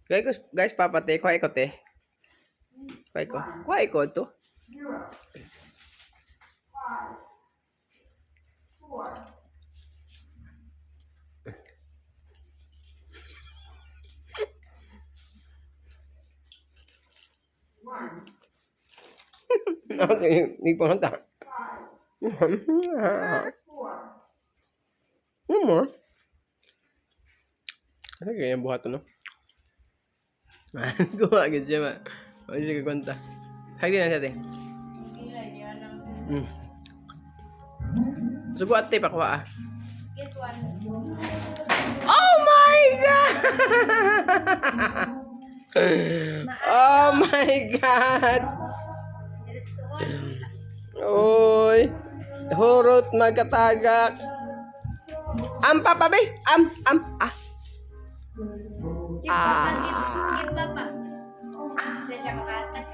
Guys, papate, kuha ko te. Kuha ko to. Okay, hindi pa hanta. One more. Ano kaya yung buhat no? Kuha agad siya ba? O siya kakwanta. Hagdi na siya te. So kuha te, pakuha ah. Get one. Oh my God! Oh my God! Diretso one. Oy! Hurot magkatagak. Papa be! Ah! Give papa, give papa. Siya makatag.